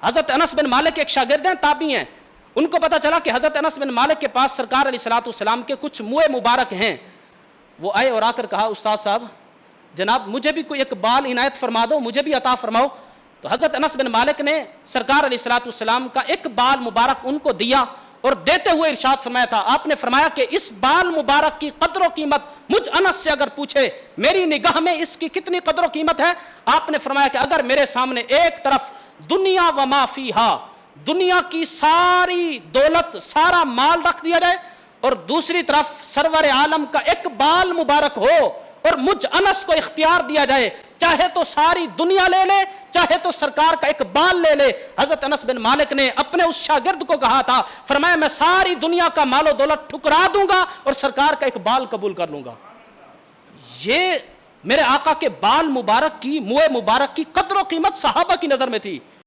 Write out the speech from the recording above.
हजरत अनस बिन मालिक एक शागिर्द हैं, ताबी हैं। उनको पता चला कि हजरत अनस बिन मालिक के पास सरकार अलैहिस्सलाम के कुछ मुए मुबारक हैं। वो आए और आकर कहा, उस्ताद साहब जनाब मुझे भी कोई एक बाल इनायत फरमा दो, मुझे भी अता फरमाओ। तो हजरत अनस बिन मालिक ने सरकार अलैहिस्सलाम का एक बाल मुबारक उनको दिया और देते हुए इरशाद फरमाया था, आपने फरमाया कि इस बाल मुबारक की कदर कीमत मुझ अनस से अगर पूछे मेरी निगाह में इसकी कितनी कदर कीमत है, आपने फरमाया कि अगर मेरे सामने एक तरफ दुनिया व माफीहा, दुनिया की सारी दौलत सारा माल रख दिया जाए और दूसरी तरफ सरवर आलम का एक बाल मुबारक हो और मुझ अनस को इख्तियार दिया जाए, चाहे तो सारी दुनिया ले ले चाहे तो सरकार का एक बाल ले ले। हजरत अनस बिन मालिक ने अपने उस शागिर्द को कहा था, फरमाया मैं सारी दुनिया का मालो दौलत ठुकरा दूंगा और सरकार का एक बाल कबूल कर लूंगा। ये मेरे आका के बाल मुबारक की, मुए मुबारक की कदर कीमत सहाबा की नजर में थी।